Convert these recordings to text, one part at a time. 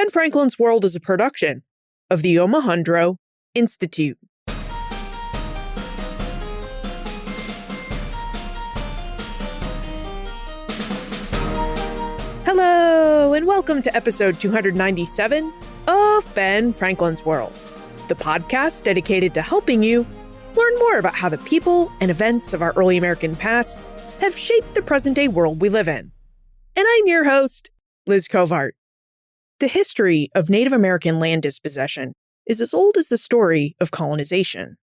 Ben Franklin's World is a production of the Omohundro Institute. Hello, and welcome to episode 297 of Ben Franklin's World, the podcast dedicated to helping you learn more about how the people and events of our early American past have shaped the present-day world we live in. And I'm your host, Liz Covart. The history of Native American land dispossession is as old as the story of colonization.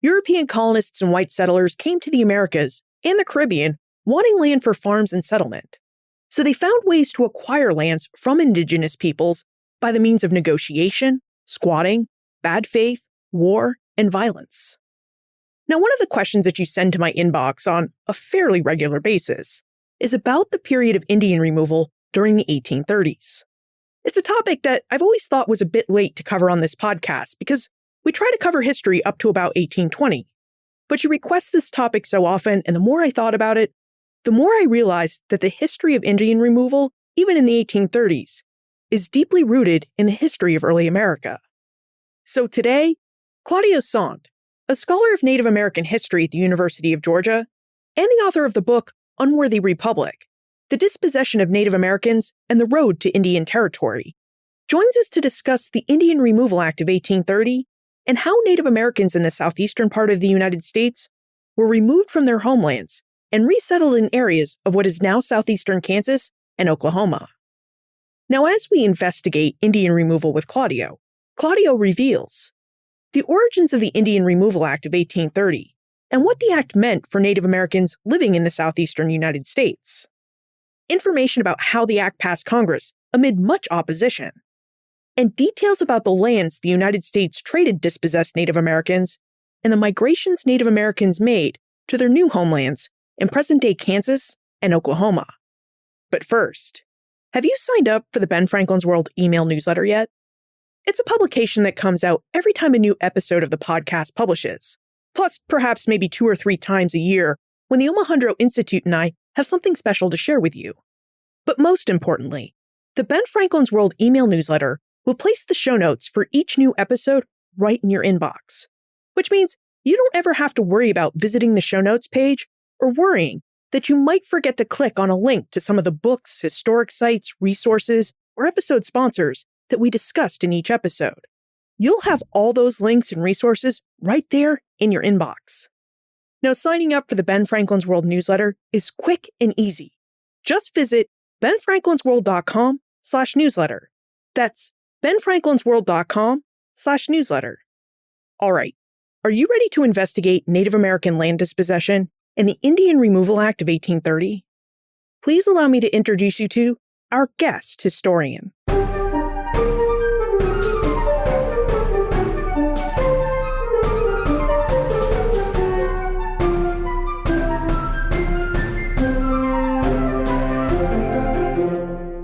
European colonists and white settlers came to the Americas and the Caribbean wanting land for farms and settlement. So they found ways to acquire lands from indigenous peoples by the means of negotiation, squatting, bad faith, war, and violence. Now, one of the questions that you send to my inbox on a fairly regular basis is about the period of Indian removal during the 1830s. It's a topic that I've always thought was a bit late to cover on this podcast because we try to cover history up to about 1820. But you request this topic so often, and the more I thought about it, the more I realized that the history of Indian removal, even in the 1830s, is deeply rooted in the history of early America. So today, Claudio Saunt, a scholar of Native American history at the University of Georgia, and the author of the book Unworthy Republic, The Dispossession of Native Americans and the Road to Indian Territory, joins us to discuss the Indian Removal Act of 1830 and how Native Americans in the southeastern part of the United States were removed from their homelands and resettled in areas of what is now southeastern Kansas and Oklahoma. Now, as we investigate Indian removal with Claudio reveals the origins of the Indian Removal Act of 1830 and what the act meant for Native Americans living in the southeastern United States. Information about how the act passed Congress amid much opposition, and details about the lands the United States traded dispossessed Native Americans and the migrations Native Americans made to their new homelands in present-day Kansas and Oklahoma. But first, have you signed up for the Ben Franklin's World email newsletter yet? It's a publication that comes out every time a new episode of the podcast publishes, plus perhaps maybe 2 or 3 times a year when the Omohundro Institute and I have something special to share with you. But most importantly, the Ben Franklin's World email newsletter will place the show notes for each new episode right in your inbox, which means you don't ever have to worry about visiting the show notes page or worrying that you might forget to click on a link to some of the books, historic sites, resources, or episode sponsors that we discussed in each episode. You'll have all those links and resources right there in your inbox. Now, signing up for the Ben Franklin's World newsletter is quick and easy. Just visit benfranklinsworld.com/newsletter. That's benfranklinsworld.com/newsletter. All right, are you ready to investigate Native American land dispossession and the Indian Removal Act of 1830? Please allow me to introduce you to our guest historian.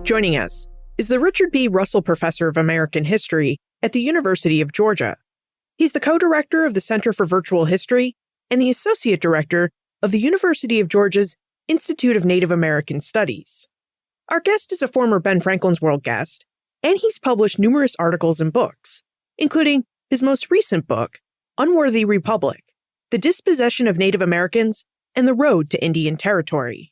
Joining us is the Richard B. Russell Professor of American History at the University of Georgia. He's the co-director of the Center for Virtual History and the Associate Director of the University of Georgia's Institute of Native American Studies. Our guest is a former Ben Franklin's World guest, and he's published numerous articles and books, including his most recent book, Unworthy Republic, The Dispossession of Native Americans and the Road to Indian Territory.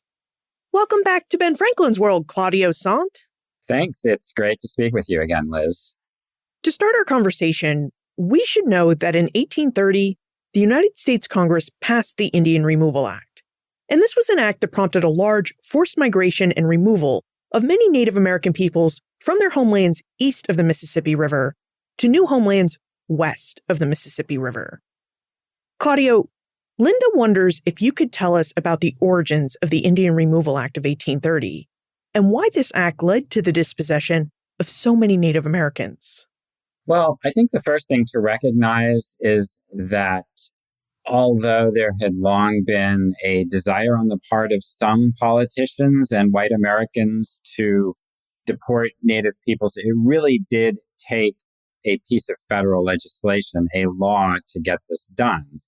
Welcome back to Ben Franklin's World, Claudio Saunt. Thanks. It's great to speak with you again, Liz. To start our conversation, we should know that in 1830, the United States Congress passed the Indian Removal Act. And this was an act that prompted a large forced migration and removal of many Native American peoples from their homelands east of the Mississippi River to new homelands west of the Mississippi River. Claudio, Linda wonders if you could tell us about the origins of the Indian Removal Act of 1830 and why this act led to the dispossession of so many Native Americans. Well, I think the first thing to recognize is that although there had long been a desire on the part of some politicians and white Americans to deport Native peoples, it really did take a piece of federal legislation, a law, to get this done.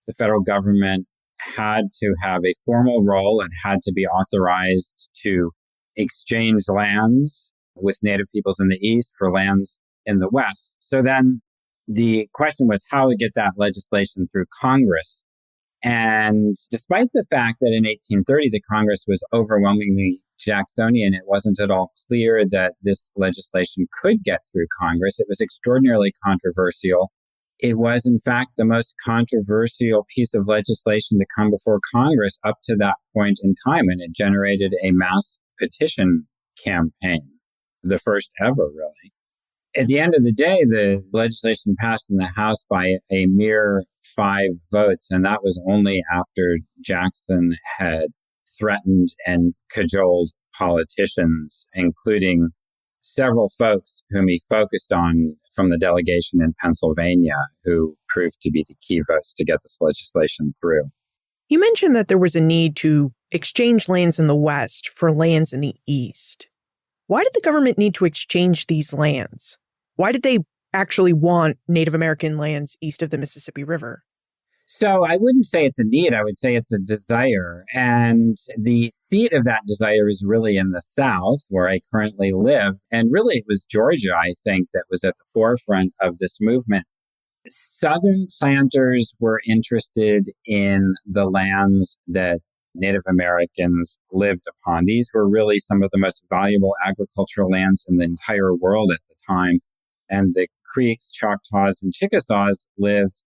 The federal government had to have a formal role and had to be authorized to exchange lands with native peoples in the East for lands in the West. So then the question was how to get that legislation through Congress. And despite the fact that in 1830, the Congress was overwhelmingly Jacksonian, it wasn't at all clear that this legislation could get through Congress. It was extraordinarily controversial. It was, in fact, the most controversial piece of legislation to come before Congress up to that point in time, and it generated a mass petition campaign, the first ever, really. At the end of the day, the legislation passed in the House by a mere 5 votes, and that was only after Jackson had threatened and cajoled politicians, including several folks whom he focused on from the delegation in Pennsylvania, who proved to be the key votes to get this legislation through. You mentioned that there was a need to exchange lands in the West for lands in the East. Why did the government need to exchange these lands? Why did they actually want Native American lands east of the Mississippi River? So I wouldn't say it's a need. I would say it's a desire. And the seat of that desire is really in the South, where I currently live. And really, it was Georgia, I think, that was at the forefront of this movement. Southern planters were interested in the lands that Native Americans lived upon. These were really some of the most valuable agricultural lands in the entire world at the time. And the Creeks, Choctaws, and Chickasaws lived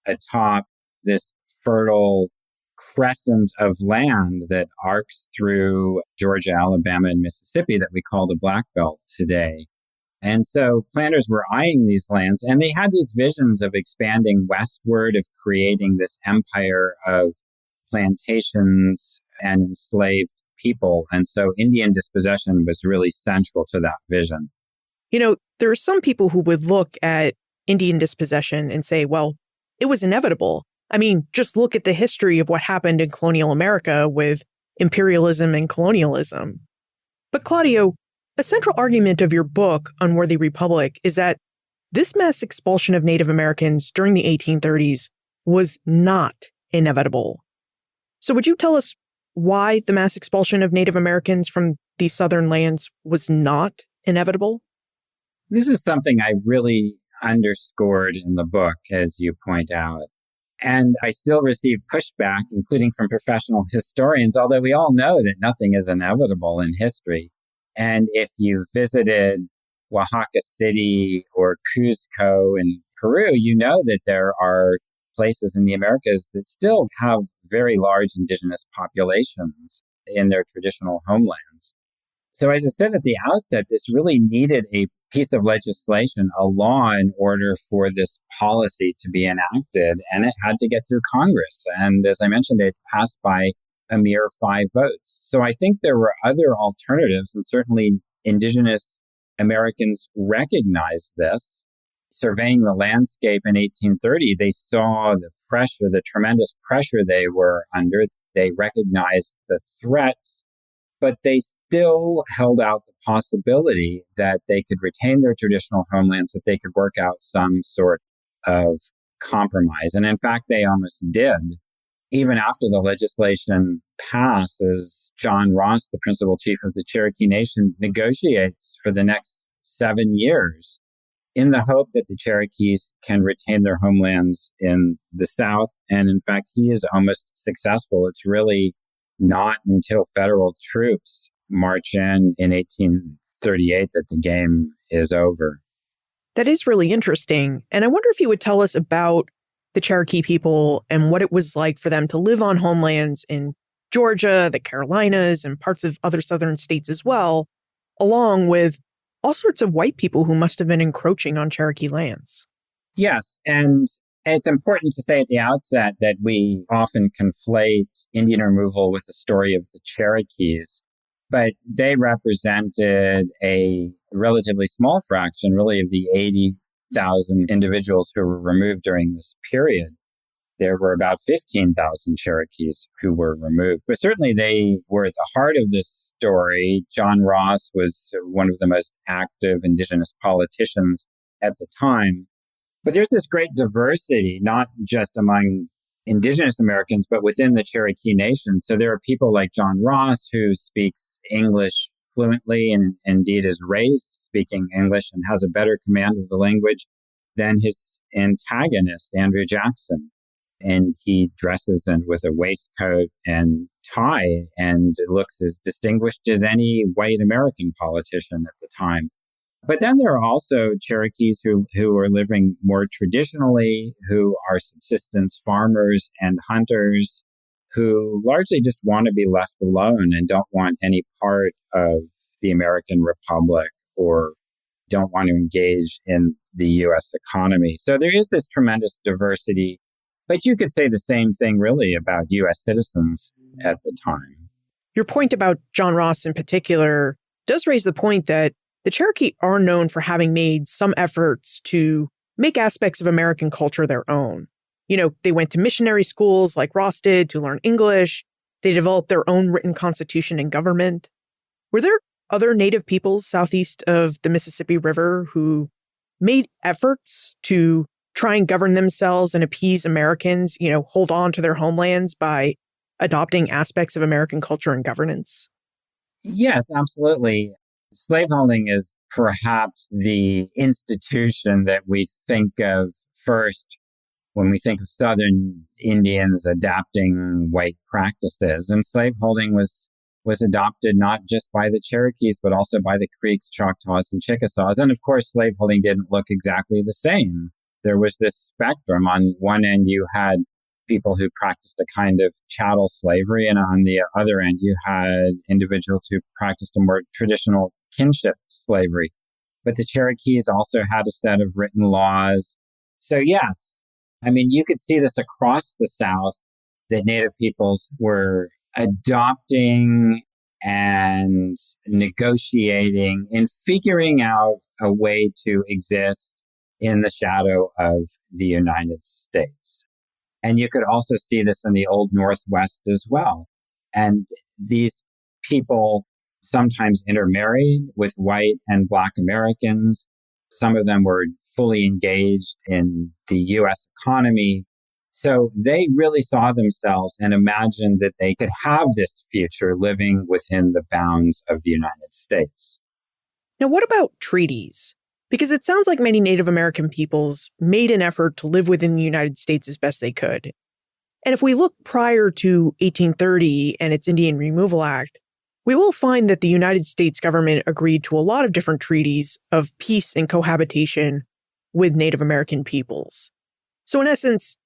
atop this fertile crescent of land that arcs through Georgia, Alabama, and Mississippi that we call the Black Belt today. And so planters were eyeing these lands, and they had these visions of expanding westward, of creating this empire of plantations and enslaved people. And so Indian dispossession was really central to that vision. You know, there are some people who would look at Indian dispossession and say, well, it was inevitable. I mean, just look at the history of what happened in colonial America with imperialism and colonialism. But Claudio, a central argument of your book, Unworthy Republic, is that this mass expulsion of Native Americans during the 1830s was not inevitable. So would you tell us why the mass expulsion of Native Americans from these southern lands was not inevitable? This is something I really underscored in the book, as you point out. And I still receive pushback, including from professional historians, although we all know that nothing is inevitable in history. And if you've visited Oaxaca City or Cuzco in Peru, you know that there are places in the Americas that still have very large indigenous populations in their traditional homelands. So as I said at the outset, this really needed a piece of legislation, a law, in order for this policy to be enacted, and it had to get through Congress. And as I mentioned, it passed by a mere 5 votes. So I think there were other alternatives, and certainly indigenous Americans recognized this. Surveying the landscape in 1830, they saw the pressure, the tremendous pressure they were under. They recognized the threats, but they still held out the possibility that they could retain their traditional homelands, that they could work out some sort of compromise. And in fact, they almost did. Even after the legislation passes, John Ross, the principal chief of the Cherokee Nation, negotiates for the next 7 years in the hope that the Cherokees can retain their homelands in the South. And in fact, he is almost successful. It's really not until federal troops march in 1838 that the game is over. That is really interesting. And I wonder if you would tell us about the Cherokee people and what it was like for them to live on homelands in Georgia, the Carolinas, and parts of other southern states as well, along with all sorts of white people who must have been encroaching on Cherokee lands. Yes, and it's important to say at the outset that we often conflate Indian removal with the story of the Cherokees, but they represented a relatively small fraction, really, of the 80,000 individuals who were removed during this period. There were about 15,000 Cherokees who were removed, but certainly they were at the heart of this story. John Ross was one of the most active indigenous politicians at the time. But there's this great diversity, not just among indigenous Americans, but within the Cherokee Nation. So there are people like John Ross, who speaks English fluently and indeed is raised speaking English and has a better command of the language than his antagonist, Andrew Jackson. And he dresses in with a waistcoat and tie and looks as distinguished as any white American politician at the time. But then there are also Cherokees who are living more traditionally, who are subsistence farmers and hunters, who largely just want to be left alone and don't want any part of the American Republic or don't want to engage in the U.S. economy. So there is this tremendous diversity. But you could say the same thing really about U.S. citizens at the time. Your point about John Ross in particular does raise the point that the Cherokee are known for having made some efforts to make aspects of American culture their own. You know, they went to missionary schools like Ross did to learn English. They developed their own written constitution and government. Were there other Native peoples southeast of the Mississippi River who made efforts to try and govern themselves and appease Americans, you know, hold on to their homelands by adopting aspects of American culture and governance? Yes, absolutely. Slaveholding is perhaps the institution that we think of first when we think of Southern Indians adapting white practices. And slaveholding was adopted not just by the Cherokees, but also by the Creeks, Choctaws, and Chickasaws. And of course, slaveholding didn't look exactly the same. There was this spectrum. On one end, you had people who practiced a kind of chattel slavery, and on the other end, you had individuals who practiced a more traditional kinship slavery. But the Cherokees also had a set of written laws. So yes, I mean, you could see this across the South, that Native peoples were adopting and negotiating and figuring out a way to exist in the shadow of the United States. And you could also see this in the Old Northwest as well. And these people sometimes intermarried with white and Black Americans. Some of them were fully engaged in the U.S. economy. So they really saw themselves and imagined that they could have this future living within the bounds of the United States. Now, what about treaties? Because it sounds like many Native American peoples made an effort to live within the United States as best they could. And if we look prior to 1830 and its Indian Removal Act, we will find that the United States government agreed to a lot of different treaties of peace and cohabitation with Native American peoples. So in essence,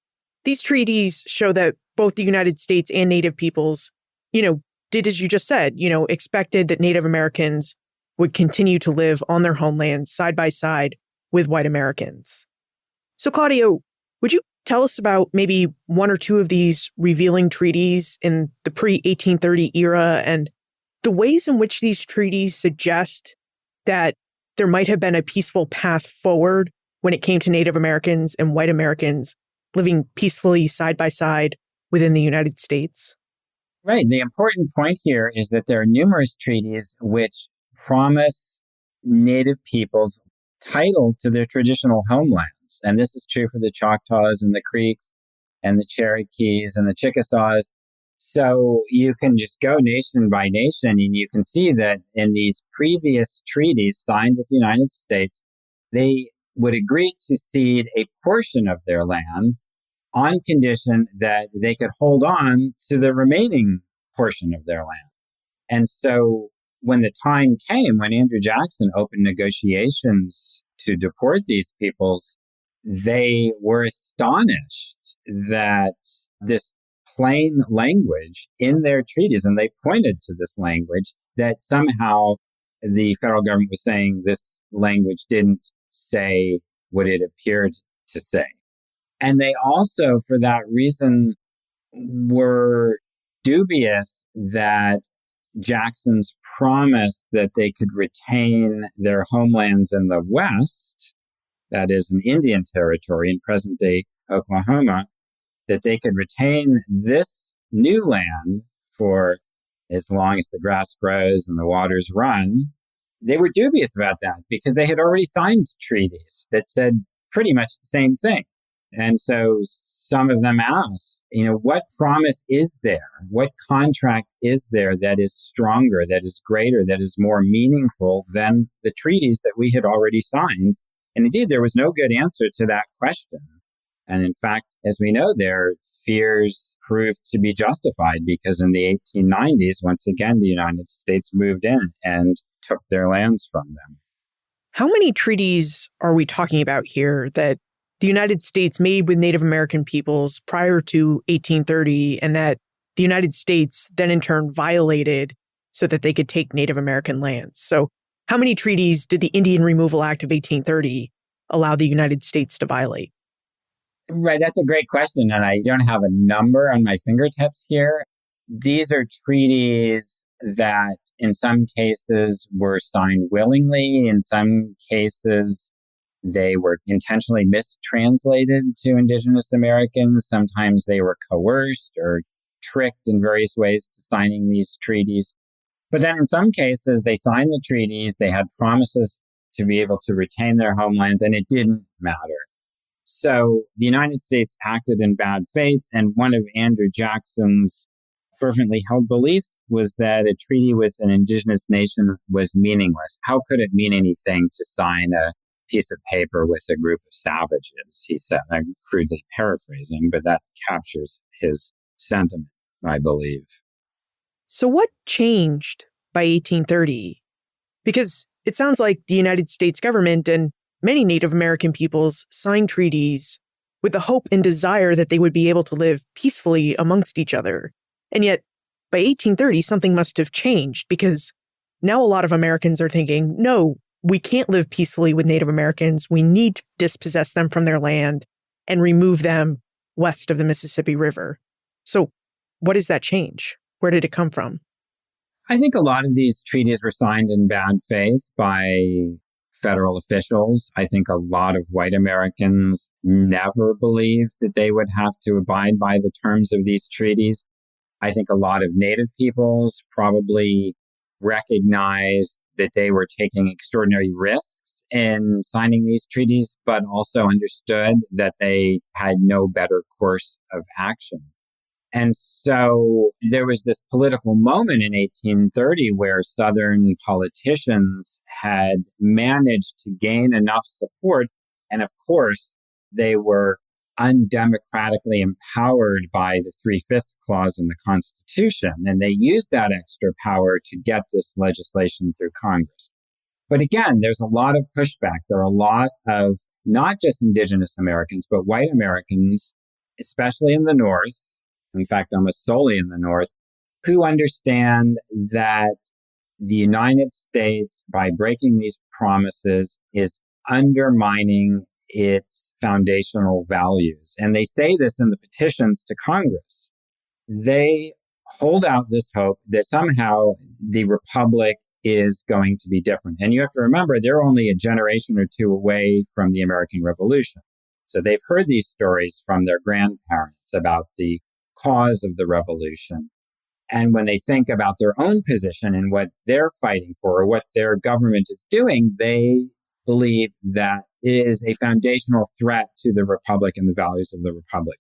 these treaties show that both the United States and Native peoples, did as you just said, expected that Native Americans would continue to live on their homelands side by side with white Americans. So Claudio, would you tell us about maybe one or two of these revealing treaties in the pre-1830 era and the ways in which these treaties suggest that there might have been a peaceful path forward when it came to Native Americans and white Americans living peacefully side by side within the United States? Right. The important point here is that there are numerous treaties which promise Native peoples title to their traditional homelands. And this is true for the Choctaws and the Creeks and the Cherokees and the Chickasaws. So you can just go nation by nation and you can see that in these previous treaties signed with the United States, they would agree to cede a portion of their land on condition that they could hold on to the remaining portion of their land. And so when the time came, when Andrew Jackson opened negotiations to deport these peoples, they were astonished that this plain language in their treaties, and they pointed to this language, that somehow the federal government was saying this language didn't say what it appeared to say. And they also, for that reason, were dubious that Jackson's promise that they could retain their homelands in the West, that is an Indian territory in present-day Oklahoma, that they could retain this new land for as long as the grass grows and the waters run. They were dubious about that because they had already signed treaties that said pretty much the same thing. And so some of them ask, what promise is there? What contract is there that is stronger, that is greater, that is more meaningful than the treaties that we had already signed? And indeed, there was no good answer to that question. And in fact, as we know, their fears proved to be justified because in the 1890s, once again, the United States moved in and took their lands from them. How many treaties are we talking about here that the United States made with Native American peoples prior to 1830 and that the United States then in turn violated so that they could take Native American lands? So how many treaties did the Indian Removal Act of 1830 allow the United States to violate? Right, that's a great question, and I don't have a number on my fingertips here. These are treaties that in some cases were signed willingly. In some cases, they were intentionally mistranslated to indigenous Americans. Sometimes they were coerced or tricked in various ways to signing these treaties. But then in some cases, they signed the treaties, they had promises to be able to retain their homelands, and it didn't matter. So the United States acted in bad faith, and one of Andrew Jackson's fervently held beliefs was that a treaty with an indigenous nation was meaningless. How could it mean anything to sign a piece of paper with a group of savages, he said. I'm crudely paraphrasing, but that captures his sentiment, I believe. So what changed by 1830? Because it sounds like the United States government and many Native American peoples signed treaties with the hope and desire that they would be able to live peacefully amongst each other. And yet, by 1830, something must have changed because now a lot of Americans are thinking, no, we can't live peacefully with Native Americans. We need to dispossess them from their land and remove them west of the Mississippi River. So what is that change? Where did it come from? I think a lot of these treaties were signed in bad faith by federal officials. I think a lot of white Americans never believed that they would have to abide by the terms of these treaties. I think a lot of Native peoples probably recognized that they were taking extraordinary risks in signing these treaties, but also understood that they had no better course of action. And so there was this political moment in 1830 where Southern politicians had managed to gain enough support. And of course, they were undemocratically empowered by the 3/5 clause in the Constitution. And they used that extra power to get this legislation through Congress. But again, there's a lot of pushback. There are a lot of not just indigenous Americans, but white Americans, especially in the North, in fact, almost solely in the North, who understand that the United States, by breaking these promises, is undermining its foundational values. And they say this in the petitions to Congress. They hold out this hope that somehow the Republic is going to be different. And you have to remember, they're only a generation or two away from the American Revolution. So they've heard these stories from their grandparents about the cause of the revolution. And when they think about their own position and what they're fighting for or what their government is doing, they believe that it is a foundational threat to the Republic and the values of the Republic.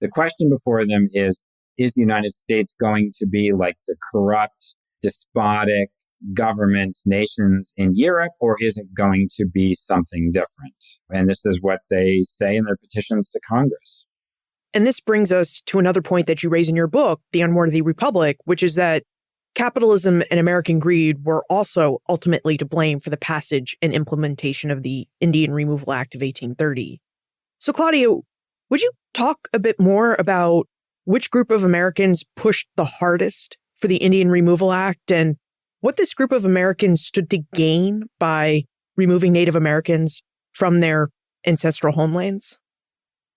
The question before them is the United States going to be like the corrupt, despotic governments, nations in Europe, or is it going to be something different? And this is what they say in their petitions to Congress. And this brings us to another point that you raise in your book, The Unworthy Republic, which is that capitalism and American greed were also ultimately to blame for the passage and implementation of the Indian Removal Act of 1830. So, Claudio, would you talk a bit more about which group of Americans pushed the hardest for the Indian Removal Act and what this group of Americans stood to gain by removing Native Americans from their ancestral homelands?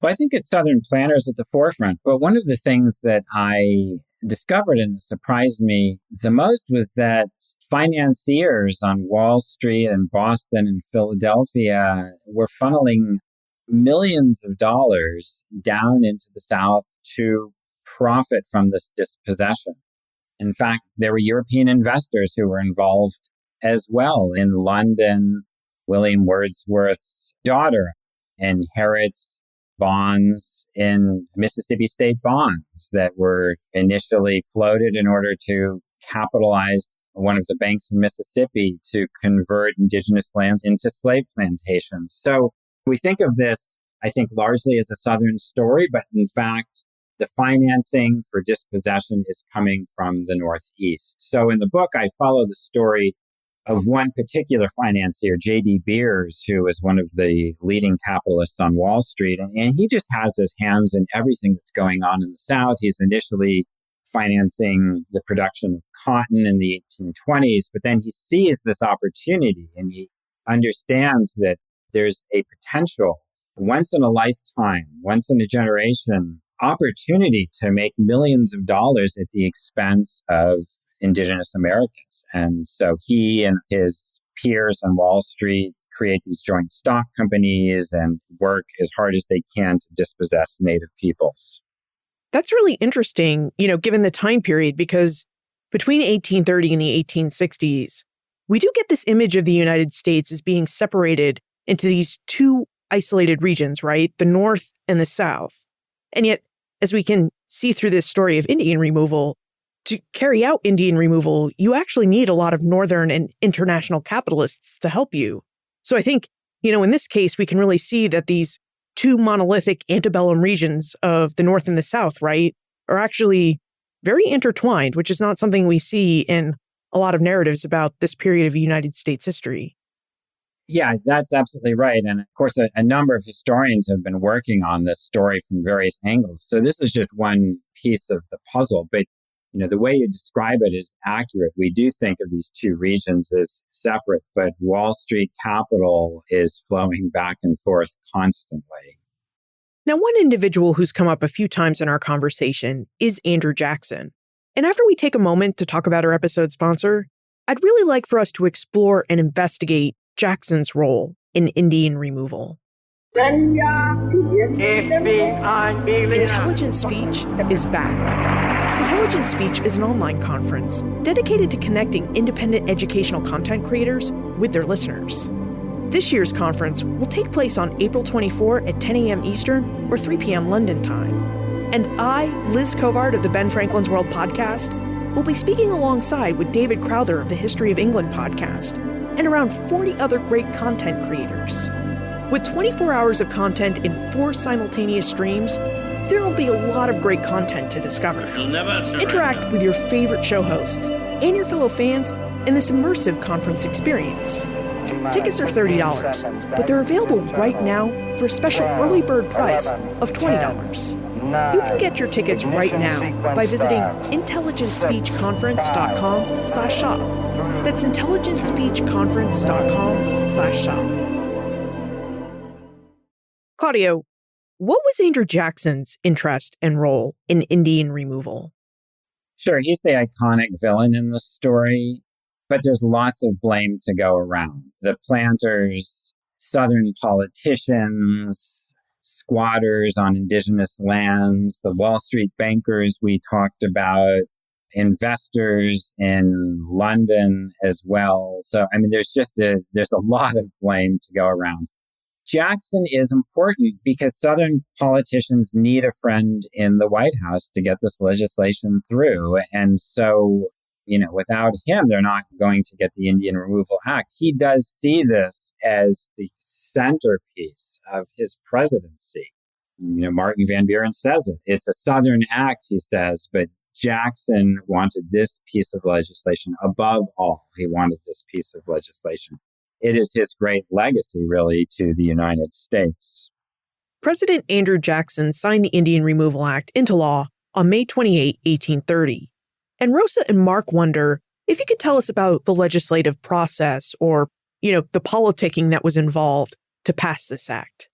Well, I think it's Southern planters at the forefront. But one of the things that I discovered and that surprised me the most was that financiers on Wall Street and Boston and Philadelphia were funneling millions of dollars down into the South to profit from this dispossession. In fact, there were European investors who were involved as well. In London, William Wordsworth's daughter inherits bonds in Mississippi state bonds that were initially floated in order to capitalize one of the banks in Mississippi to convert indigenous lands into slave plantations. So we think of this, I think, largely as a Southern story, but in fact, the financing for dispossession is coming from the Northeast. So in the book, I follow the story of one particular financier, J.D. Beers, who is one of the leading capitalists on Wall Street. And he just has his hands in everything that's going on in the South. He's initially financing the production of cotton in the 1820s, but then he sees this opportunity and he understands that there's a potential, once in a lifetime, once in a generation, opportunity to make millions of dollars at the expense of indigenous Americans. And so he and his peers on Wall Street create these joint stock companies and work as hard as they can to dispossess Native peoples. That's really interesting, given the time period, because between 1830 and the 1860s, we do get this image of the United States as being separated into these two isolated regions, right? The North and the South. And yet, as we can see through this story of Indian removal, to carry out Indian removal, you actually need a lot of Northern and international capitalists to help you. So I think, in this case, we can really see that these two monolithic antebellum regions of the North and the South, right, are actually very intertwined, which is not something we see in a lot of narratives about this period of United States history. Yeah, that's absolutely right. And of course, a number of historians have been working on this story from various angles. So this is just one piece of the puzzle. But, the way you describe it is accurate. We do think of these two regions as separate, but Wall Street capital is flowing back and forth constantly. Now, one individual who's come up a few times in our conversation is Andrew Jackson. And after we take a moment to talk about our episode sponsor, I'd really like for us to explore and investigate Jackson's role in Indian removal. Intelligent Speech is back. Intelligent Speech is an online conference dedicated to connecting independent educational content creators with their listeners. This year's conference will take place on April 24 at 10 a.m. Eastern or 3 p.m. London time. And I, Liz Covard of the Ben Franklin's World podcast, will be speaking alongside with David Crowther of the History of England podcast and around 40 other great content creators. With 24 hours of content in 4 simultaneous streams, there will be a lot of great content to discover. Interact with your favorite show hosts and your fellow fans in this immersive conference experience. Tickets are $30, but they're available right now for a special early bird price of $20. You can get your tickets right now by visiting intelligentspeechconference.com/shop. That's intelligentspeechconference.com/shop. Claudio, what was Andrew Jackson's interest and role in Indian removal? Sure, he's the iconic villain in the story, but there's lots of blame to go around. The planters, Southern politicians, squatters on indigenous lands, the Wall Street bankers we talked about, investors in London as well. So, there's a lot of blame to go around. Jackson is important because Southern politicians need a friend in the White House to get this legislation through. And so, without him, they're not going to get the Indian Removal Act. He does see this as the centerpiece of his presidency. Martin Van Buren says it. It's a Southern act, he says, but Jackson wanted this piece of legislation above all. He wanted this piece of legislation. It is his great legacy, really, to the United States. President Andrew Jackson signed the Indian Removal Act into law on May 28, 1830. And Rosa and Mark wonder if you could tell us about the legislative process or, the politicking that was involved to pass this act.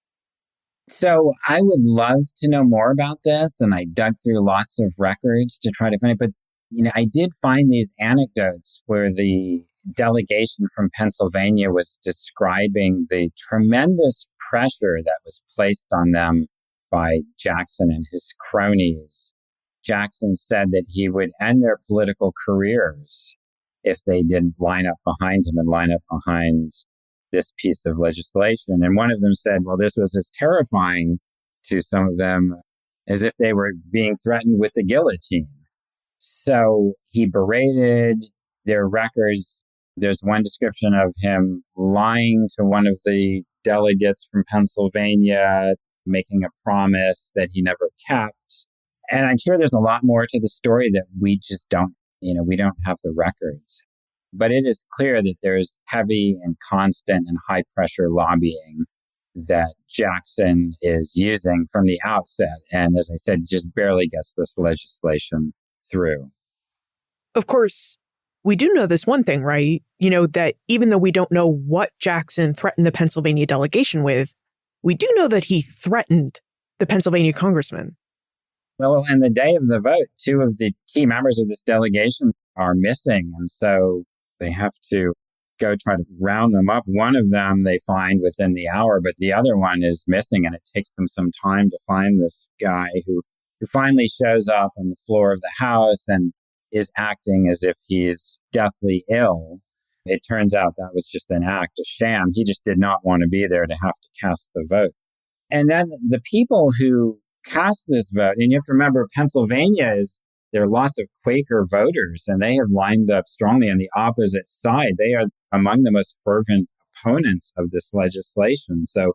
So I would love to know more about this, and I dug through lots of records to try to find it. But, I did find these anecdotes where the delegation from Pennsylvania was describing the tremendous pressure that was placed on them by Jackson and his cronies. Jackson said that he would end their political careers if they didn't line up behind him and line up behind this piece of legislation. And one of them said, well, this was as terrifying to some of them as if they were being threatened with the guillotine. So he berated their records. There's one description of him lying to one of the delegates from Pennsylvania, making a promise that he never kept. And I'm sure there's a lot more to the story that we just don't, we don't have the records. But it is clear that there's heavy and constant and high pressure lobbying that Jackson is using from the outset. And as I said, just barely gets this legislation through. Of course, we do know this one thing, right? That even though we don't know what Jackson threatened the Pennsylvania delegation with, we do know that he threatened the Pennsylvania congressman. Well, on the day of the vote, two of the key members of this delegation are missing. And so they have to go try to round them up. One of them they find within the hour, but the other one is missing. And it takes them some time to find this guy who finally shows up on the floor of the House and is acting as if he's deathly ill. It turns out that was just an act, a sham. He just did not want to be there to have to cast the vote. And then the people who cast this vote, and you have to remember, Pennsylvania there are lots of Quaker voters, and they have lined up strongly on the opposite side. They are among the most fervent opponents of this legislation. So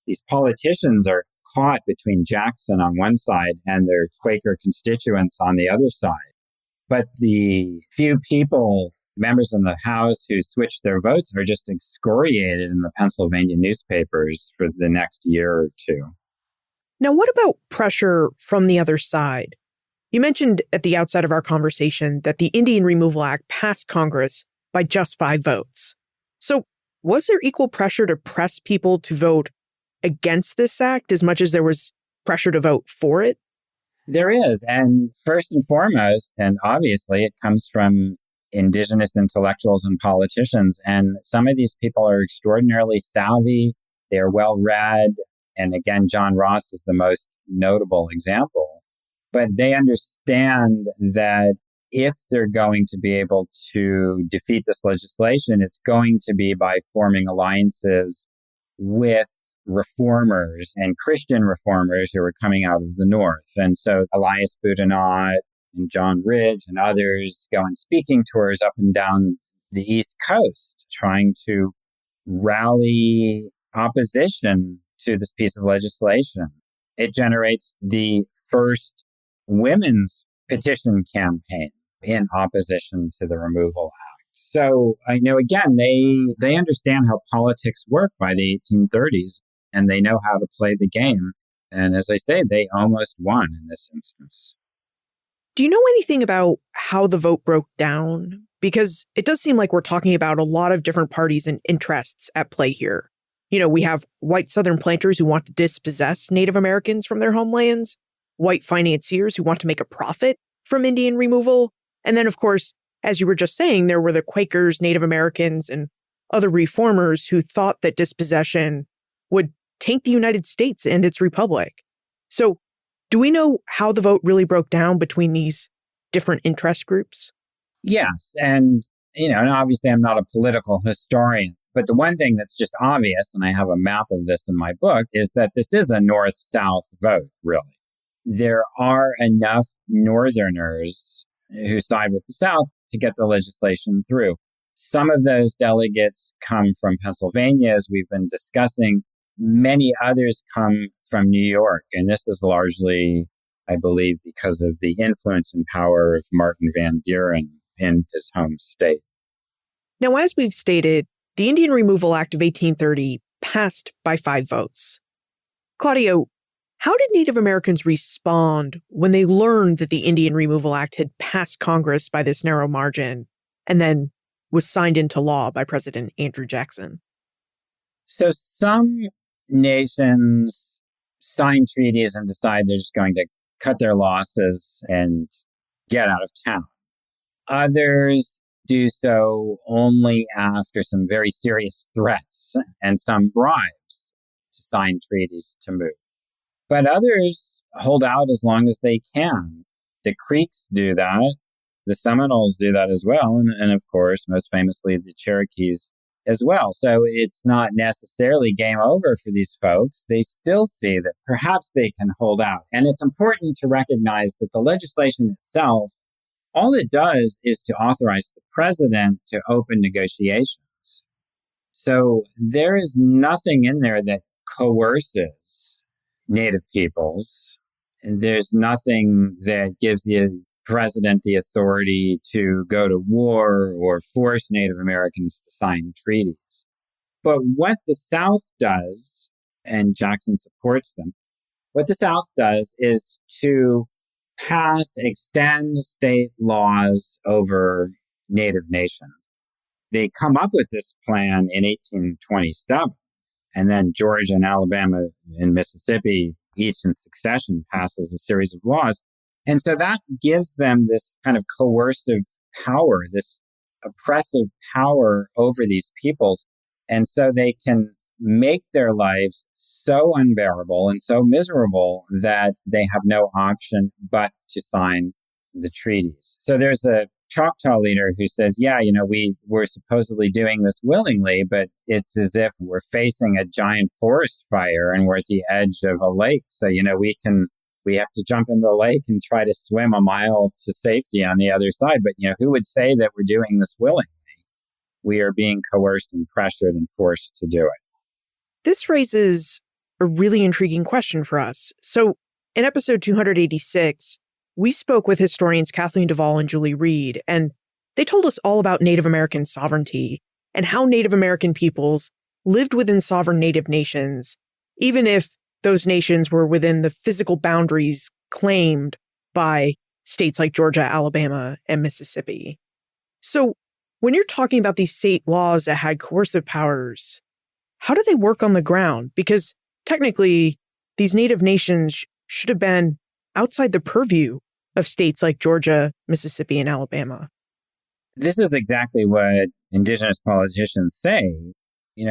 these politicians are caught between Jackson on one side and their Quaker constituents on the other side. But the few people, members in the House who switched their votes, are just excoriated in the Pennsylvania newspapers for the next year or two. Now, what about pressure from the other side? You mentioned at the outset of our conversation that the Indian Removal Act passed Congress by just 5 votes. So was there equal pressure to press people to vote against this act as much as there was pressure to vote for it? There is. And first and foremost, and obviously, it comes from indigenous intellectuals and politicians. And some of these people are extraordinarily savvy. They're well-read. And again, John Ross is the most notable example. But they understand that if they're going to be able to defeat this legislation, it's going to be by forming alliances with reformers and Christian reformers who are coming out of the North. And so Elias Boudinot and John Ridge and others go on speaking tours up and down the East Coast, trying to rally opposition to this piece of legislation. It generates the first women's petition campaign in opposition to the Removal Act. So I know, again, they understand how politics work by the 1830s, and they know how to play the game. And as I say, they almost won in this instance. Do you know anything about how the vote broke down? Because it does seem like we're talking about a lot of different parties and interests at play here. We have white Southern planters who want to dispossess Native Americans from their homelands, white financiers who want to make a profit from Indian removal. And then, of course, as you were just saying, there were the Quakers, Native Americans, and other reformers who thought that dispossession would taint the United States and its republic. So do we know how the vote really broke down between these different interest groups? Yes. And, and obviously I'm not a political historian, but the one thing that's just obvious, and I have a map of this in my book, is that this is a North-South vote, really. There are enough Northerners who side with the South to get the legislation through. Some of those delegates come from Pennsylvania, as we've been discussing. Many others come from New York. And this is largely, I believe, because of the influence and power of Martin Van Buren in his home state. Now, as we've stated, the Indian Removal Act of 1830 passed by 5 votes. Claudio, how did Native Americans respond when they learned that the Indian Removal Act had passed Congress by this narrow margin and then was signed into law by President Andrew Jackson? So some nations sign treaties and decide they're just going to cut their losses and get out of town. Others do so only after some very serious threats and some bribes to sign treaties to move. But others hold out as long as they can. The Creeks do that. The Seminoles do that as well. And of course, most famously, the Cherokees as well. So it's not necessarily game over for these folks. They still see that perhaps they can hold out. And it's important to recognize that the legislation itself, all it does is to authorize the president to open negotiations. So there is nothing in there that coerces Native peoples. And there's nothing that gives the president the authority to go to war or force Native Americans to sign treaties. But what the South does, and Jackson supports them, what the South does is to extend state laws over Native nations. They come up with this plan in 1827, and then Georgia and Alabama and Mississippi, each in succession, passes a series of laws. And so that gives them this kind of coercive power, this oppressive power over these peoples. And so they can make their lives so unbearable and so miserable that they have no option but to sign the treaties. So there's a Choctaw leader who says, we're supposedly doing this willingly, but it's as if we're facing a giant forest fire and we're at the edge of a lake. So, we have to jump in the lake and try to swim a mile to safety on the other side. But, who would say that we're doing this willingly? We are being coerced and pressured and forced to do it. This raises a really intriguing question for us. So in episode 286, we spoke with historians Kathleen Duvall and Julie Reed, and they told us all about Native American sovereignty and how Native American peoples lived within sovereign Native nations, even if those nations were within the physical boundaries claimed by states like Georgia, Alabama, and Mississippi. So when you're talking about these state laws that had coercive powers, how do they work on the ground? Because technically, these Native nations should have been outside the purview of states like Georgia, Mississippi, and Alabama. This is exactly what indigenous politicians say.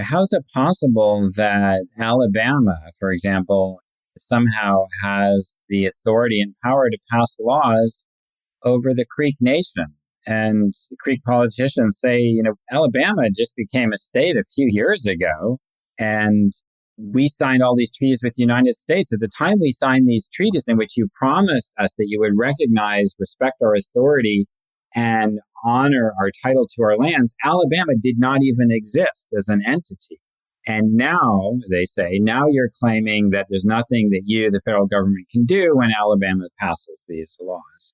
How is it possible that Alabama, for example, somehow has the authority and power to pass laws over the Creek Nation? And the Creek politicians say, Alabama just became a state a few years ago, and we signed all these treaties with the United States. At the time we signed these treaties in which you promised us that you would recognize, respect our authority, and honor our title to our lands, Alabama did not even exist as an entity. And now, they say, now you're claiming that there's nothing that you, the federal government, can do when Alabama passes these laws.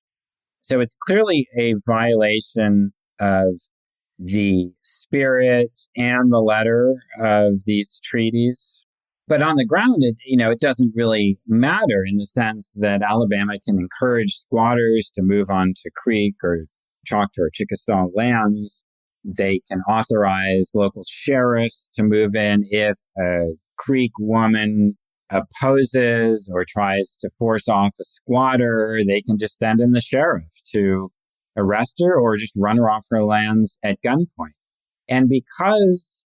So it's clearly a violation of the spirit and the letter of these treaties. But on the ground, it doesn't really matter in the sense that Alabama can encourage squatters to move on to Creek or Choctaw or Chickasaw lands. They can authorize local sheriffs to move in if a Creek woman opposes or tries to force off a squatter. They can just send in the sheriff to arrest her or just run her off her lands at gunpoint. And because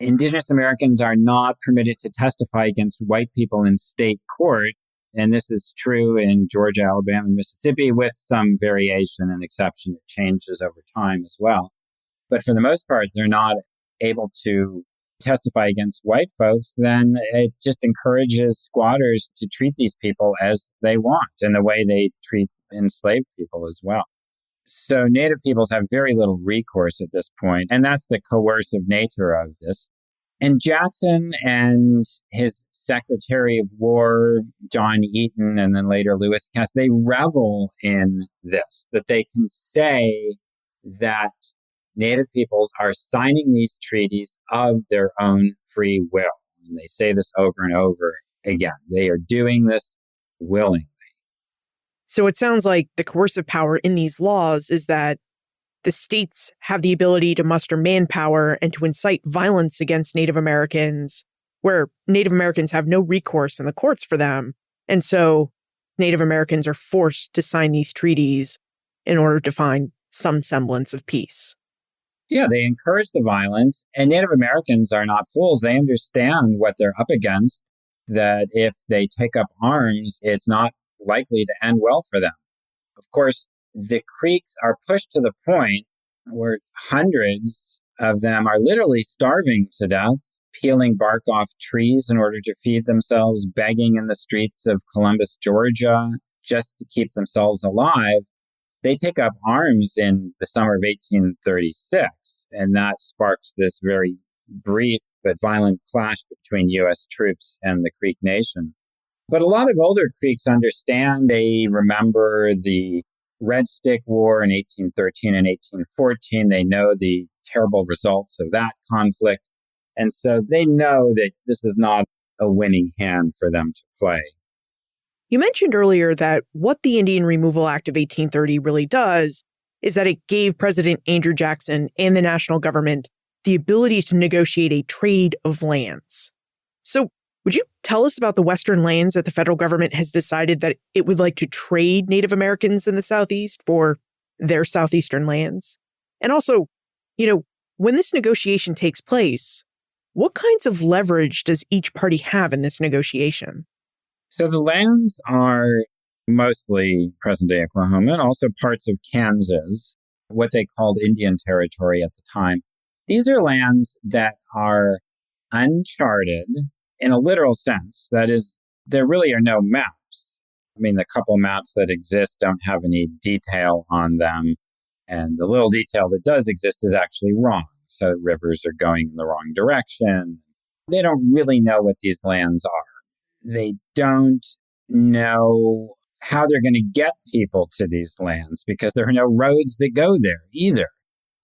Indigenous Americans are not permitted to testify against white people in state court, and this is true in Georgia, Alabama, and Mississippi, with some variation and exception. It changes over time as well. But for the most part, they're not able to testify against white folks. Then it just encourages squatters to treat these people as they want in the way they treat enslaved people as well. So Native peoples have very little recourse at this point, and that's the coercive nature of this. And Jackson and his Secretary of War, John Eaton, and then later Lewis Cass, they revel in this, that they can say that Native peoples are signing these treaties of their own free will. And they say this over and over again. They are doing this willingly. So it sounds like the coercive power in these laws is that the states have the ability to muster manpower and to incite violence against Native Americans, where Native Americans have no recourse in the courts for them. And so Native Americans are forced to sign these treaties in order to find some semblance of peace. Yeah, they encourage the violence, and Native Americans are not fools. They understand what they're up against, that if they take up arms, it's not likely to end well for them. Of course, the Creeks are pushed to the point where hundreds of them are literally starving to death, peeling bark off trees in order to feed themselves, begging in the streets of Columbus, Georgia, just to keep themselves alive. They take up arms in the summer of 1836, and that sparks this very brief but violent clash between U.S. troops and the Creek Nation. But a lot of older Creeks understand. They remember the Red Stick War in 1813 and 1814. They know the terrible results of that conflict. And so they know that this is not a winning hand for them to play. You mentioned earlier that what the Indian Removal Act of 1830 really does is that it gave President Andrew Jackson and the national government the ability to negotiate a trade of lands. So would you tell us about the Western lands that the federal government has decided that it would like to trade Native Americans in the Southeast for their southeastern lands? And also, when this negotiation takes place, what kinds of leverage does each party have in this negotiation? So the lands are mostly present-day Oklahoma and also parts of Kansas, what they called Indian Territory at the time. These are lands that are uncharted in a literal sense. That is, there really are no maps. I mean, the couple maps that exist don't have any detail on them. And the little detail that does exist is actually wrong. So rivers are going in the wrong direction. They don't really know what these lands are. They don't know how they're going to get people to these lands because there are no roads that go there either.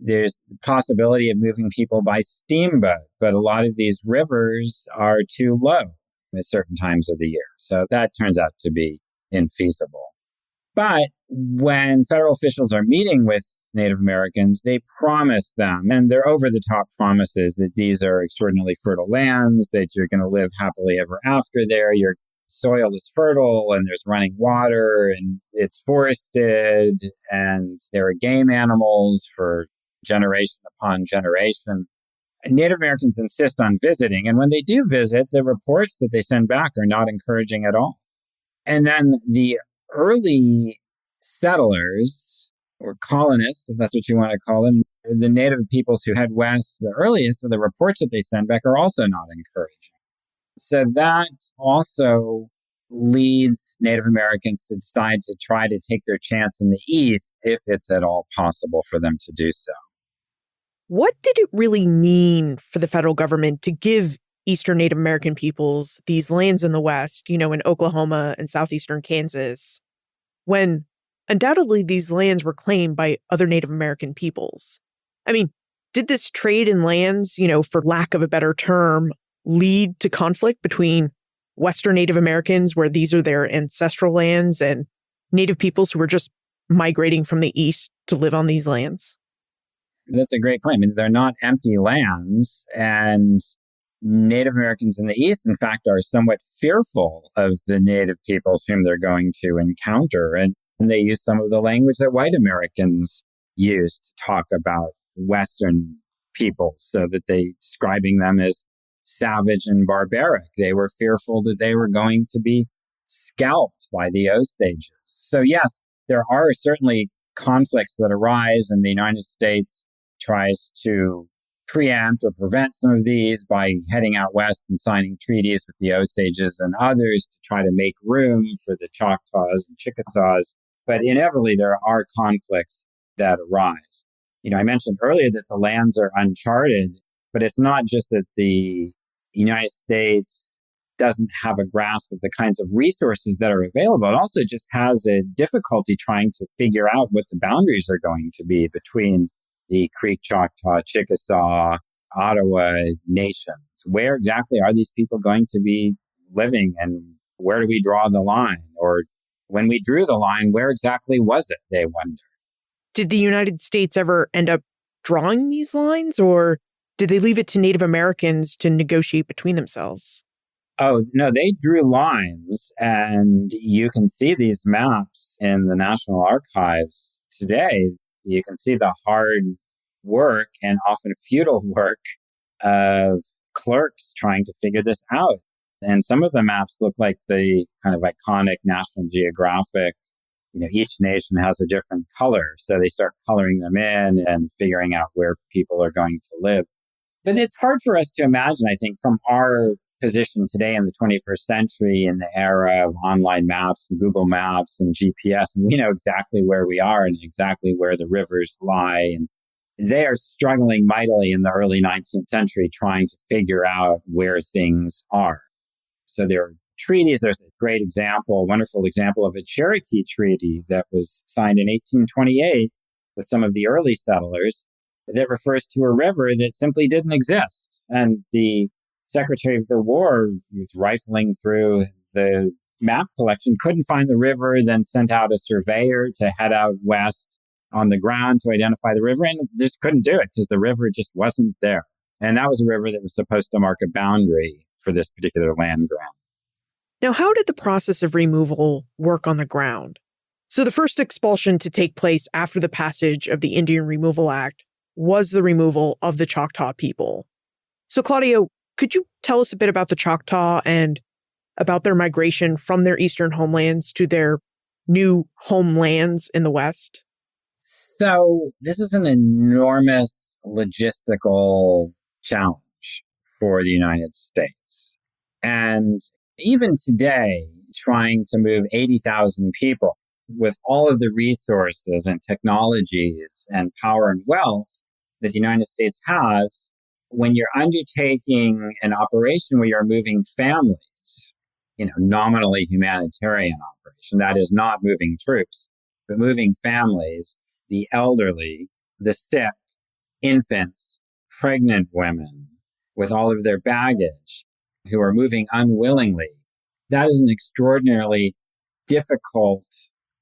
There's the possibility of moving people by steamboat, but a lot of these rivers are too low at certain times of the year. So that turns out to be infeasible. But when federal officials are meeting with Native Americans, they promise them, and they're over-the-top promises, that these are extraordinarily fertile lands, that you're going to live happily ever after there. Your soil is fertile, and there's running water, and it's forested, and there are game animals for generation upon generation. And Native Americans insist on visiting, and when they do visit, the reports that they send back are not encouraging at all. And then the early settlers, or colonists, if that's what you want to call them, the native peoples who head west the earliest, the reports that they send back are also not encouraging. So that also leads Native Americans to decide to try to take their chance in the East if it's at all possible for them to do so. What did it really mean for the federal government to give Eastern Native American peoples these lands in the West, in Oklahoma and southeastern Kansas, when undoubtedly these lands were claimed by other Native American peoples? I mean, did this trade in lands, for lack of a better term, lead to conflict between Western Native Americans, where these are their ancestral lands, and Native peoples who were just migrating from the East to live on these lands? That's a great point. I mean, they're not empty lands, and Native Americans in the East, in fact, are somewhat fearful of the Native peoples whom they're going to encounter. And they use some of the language that white Americans use to talk about Western peoples, so that they describing them as savage and barbaric. They were fearful that they were going to be scalped by the Osages. So yes, there are certainly conflicts that arise, and the United States tries to preempt or prevent some of these by heading out west and signing treaties with the Osages and others to try to make room for the Choctaws and Chickasaws. But inevitably, there are conflicts that arise. I mentioned earlier that the lands are uncharted, but it's not just that the United States doesn't have a grasp of the kinds of resources that are available. It also just has a difficulty trying to figure out what the boundaries are going to be between the Creek, Choctaw, Chickasaw, Ottawa nations. Where exactly are these people going to be living, and where do we draw the line? Or when we drew the line, where exactly was it, they wonder. Did the United States ever end up drawing these lines, or did they leave it to Native Americans to negotiate between themselves? Oh, no, they drew lines, and you can see these maps in the National Archives today. You can see the hard work and often futile work of clerks trying to figure this out. And some of the maps look like the kind of iconic National Geographic each nation has a different color. So they start coloring them in and figuring out where people are going to live. But it's hard for us to imagine, I think, from our position today in the 21st century, in the era of online maps and Google Maps and GPS, and we know exactly where we are and exactly where the rivers lie. And they are struggling mightily in the early 19th century trying to figure out where things are. So there are treaties. There's a great example, a wonderful example of a Cherokee treaty that was signed in 1828 with some of the early settlers that refers to a river that simply didn't exist. And the Secretary of the War was rifling through the map collection, couldn't find the river, then sent out a surveyor to head out west on the ground to identify the river, and just couldn't do it because the river just wasn't there. And that was a river that was supposed to mark a boundary for this particular land grant. Now, how did the process of removal work on the ground? So the first expulsion to take place after the passage of the Indian Removal Act was the removal of the Choctaw people. So Claudio, could you tell us a bit about the Choctaw and about their migration from their eastern homelands to their new homelands in the West? So this is an enormous logistical challenge for the United States. And even today, trying to move 80,000 people with all of the resources and technologies and power and wealth that the United States has, when you're undertaking an operation where you're moving families, nominally humanitarian operation, that is not moving troops, but moving families, the elderly, the sick, infants, pregnant women with all of their baggage who are moving unwillingly, that is an extraordinarily difficult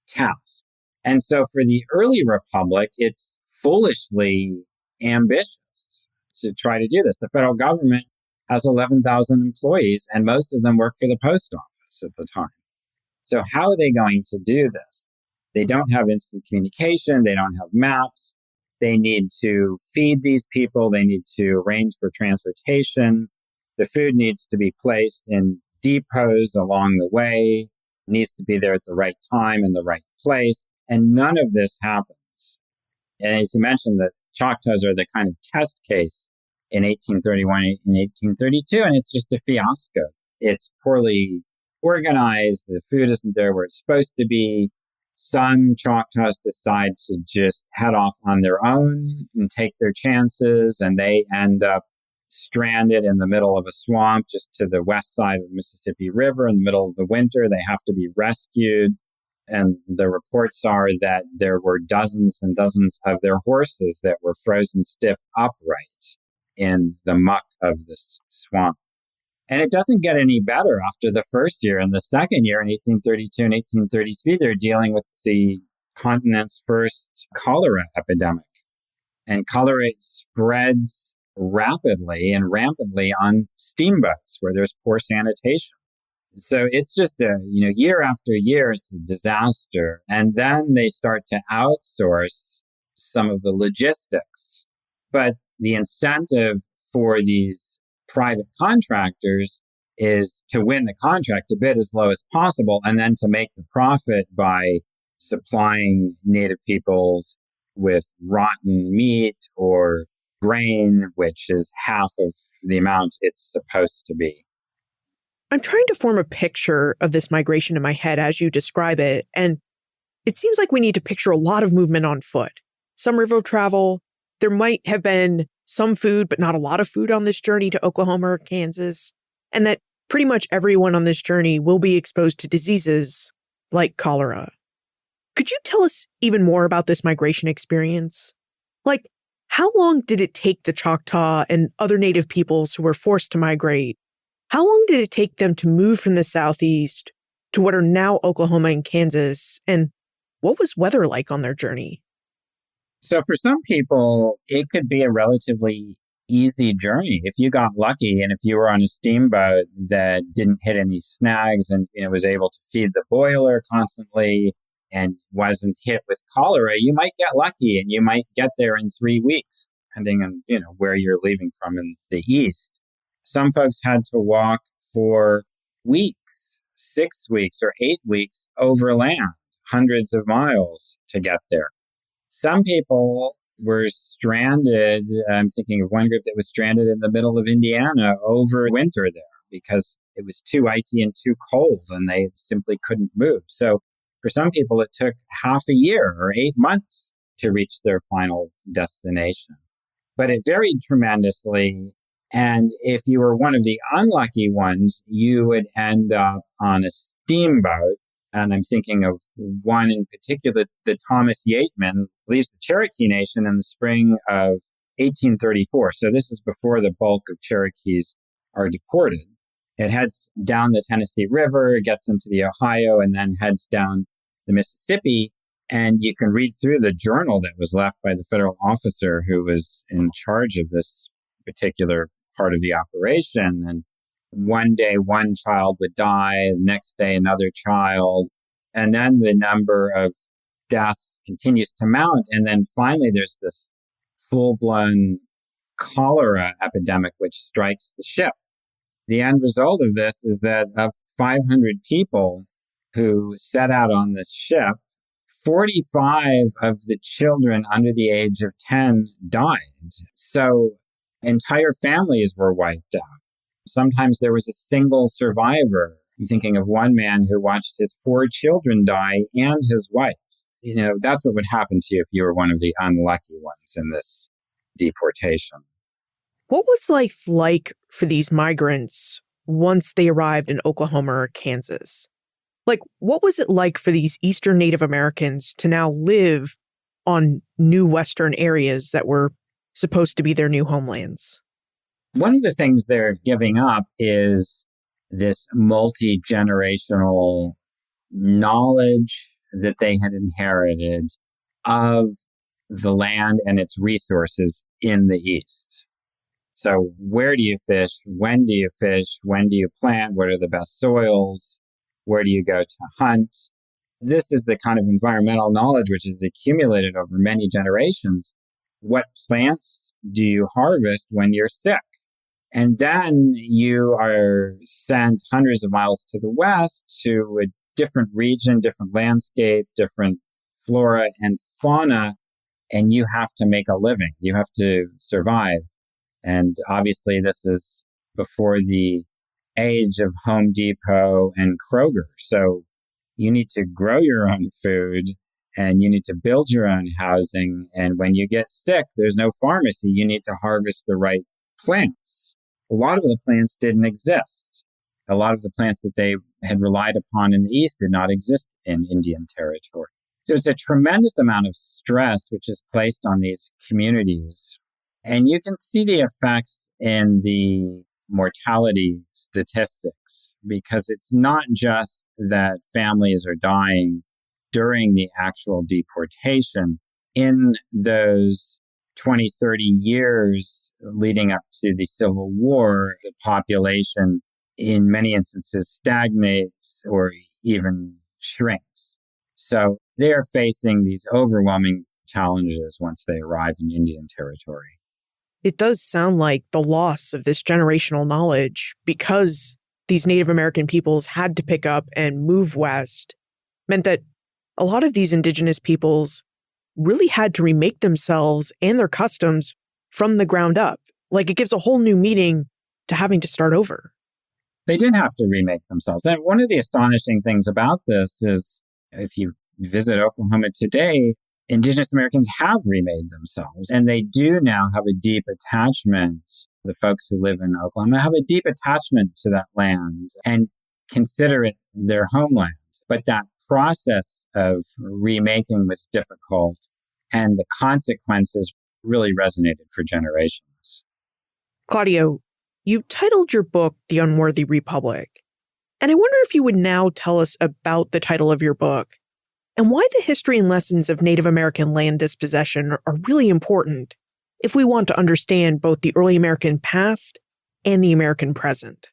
task. And so for the early republic, it's foolishly ambitious to try to do this. The federal government has 11,000 employees, and most of them work for the post office at the time. So how are they going to do this? They don't have instant communication. They don't have maps. They need to feed these people. They need to arrange for transportation. The food needs to be placed in depots along the way, needs to be there at the right time in the right place. And none of this happens. And as you mentioned, the Choctaws are the kind of test case in 1831 and 1832, and it's just a fiasco. It's poorly organized. The food isn't there where it's supposed to be. Some Choctaws decide to just head off on their own and take their chances, and they end up stranded in the middle of a swamp just to the west side of the Mississippi River in the middle of the winter. They have to be rescued. And the reports are that there were dozens and dozens of their horses that were frozen stiff upright in the muck of this swamp. And it doesn't get any better after the first year. And the second year, in 1832 and 1833, they're dealing with the continent's first cholera epidemic. And cholera spreads rapidly and rampantly on steamboats where there's poor sanitation. So it's just year after year, it's a disaster. And then they start to outsource some of the logistics. But the incentive for these private contractors is to win the contract, to bid as low as possible, and then to make the profit by supplying native peoples with rotten meat or grain, which is half of the amount it's supposed to be. I'm trying to form a picture of this migration in my head as you describe it, and it seems like we need to picture a lot of movement on foot. Some river travel. There might have been some food, but not a lot of food on this journey to Oklahoma or Kansas, and that pretty much everyone on this journey will be exposed to diseases like cholera. Could you tell us even more about this migration experience? Like, how long did it take the Choctaw and other native peoples who were forced to migrate? How long did it take them to move from the southeast to what are now Oklahoma and Kansas? And what was weather like on their journey? So for some people, it could be a relatively easy journey. If you got lucky and if you were on a steamboat that didn't hit any snags and was able to feed the boiler constantly and wasn't hit with cholera, you might get lucky and you might get there in 3 weeks, depending on where you're leaving from in the east. Some folks had to walk for weeks, 6 weeks or 8 weeks overland, hundreds of miles to get there. Some people were stranded. I'm thinking of one group that was stranded in the middle of Indiana over winter there because it was too icy and too cold and they simply couldn't move. So for some people, it took half a year or 8 months to reach their final destination. But it varied tremendously. And if you were one of the unlucky ones, you would end up on a steamboat. And I'm thinking of one in particular, the Thomas Yateman leaves the Cherokee Nation in the spring of 1834. So this is before the bulk of Cherokees are deported. It heads down the Tennessee River, gets into the Ohio, and then heads down the Mississippi. And you can read through the journal that was left by the federal officer who was in charge of this particular part of the operation. And one day, one child would die, the next day, another child. And then the number of deaths continues to mount. And then finally, there's this full-blown cholera epidemic, which strikes the ship. The end result of this is that of 500 people who set out on this ship, 45 of the children under the age of 10 died. So entire families were wiped out. Sometimes there was a single survivor. I'm thinking of one man who watched his 4 children die and his wife. That's what would happen to you if you were one of the unlucky ones in this deportation. What was life like for these migrants once they arrived in Oklahoma or Kansas? What was it like for these Eastern Native Americans to now live on new Western areas that were supposed to be their new homelands? One of the things they're giving up is this multi-generational knowledge that they had inherited of the land and its resources in the East. So where do you fish? When do you fish? When do you plant? What are the best soils? Where do you go to hunt? This is the kind of environmental knowledge which is accumulated over many generations. What plants do you harvest when you're sick? And then you are sent hundreds of miles to the west to a different region, different landscape, different flora and fauna, and you have to make a living. You have to survive. And obviously this is before the age of Home Depot and Kroger. So you need to grow your own food and you need to build your own housing. And when you get sick, there's no pharmacy. You need to harvest the right plants. A lot of the plants didn't exist. A lot of the plants that they had relied upon in the East did not exist in Indian territory. So it's a tremendous amount of stress which is placed on these communities. And you can see the effects in the mortality statistics, because it's not just that families are dying during the actual deportation. In those 20, 30 years leading up to the Civil War, the population in many instances stagnates or even shrinks. So they are facing these overwhelming challenges once they arrive in Indian territory. It does sound like the loss of this generational knowledge, because these Native American peoples had to pick up and move west, meant that a lot of these indigenous peoples really had to remake themselves and their customs from the ground up. It gives a whole new meaning to having to start over. They did have to remake themselves. And one of the astonishing things about this is if you visit Oklahoma today, Indigenous Americans have remade themselves, and they do now have a deep attachment. The folks who live in Oklahoma have a deep attachment to that land and consider it their homeland. But that process of remaking was difficult, and the consequences really resonated for generations. Claudio, you titled your book The Unworthy Republic, and I wonder if you would now tell us about the title of your book and why the history and lessons of Native American land dispossession are really important if we want to understand both the early American past and the American present.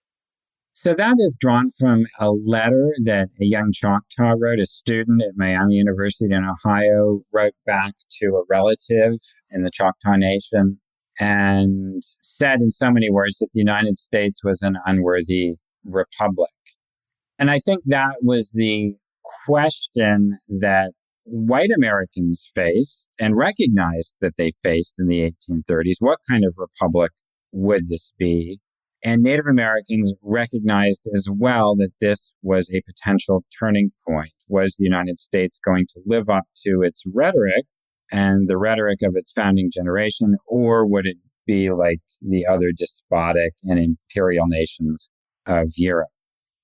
So that is drawn from a letter that a young Choctaw wrote, a student at Miami University in Ohio, wrote back to a relative in the Choctaw Nation and said in so many words that the United States was an unworthy republic. And I think that was the question that white Americans faced and recognized that they faced in the 1830s. What kind of republic would this be? And Native Americans recognized as well that this was a potential turning point. Was the United States going to live up to its rhetoric and the rhetoric of its founding generation, or would it be like the other despotic and imperial nations of Europe?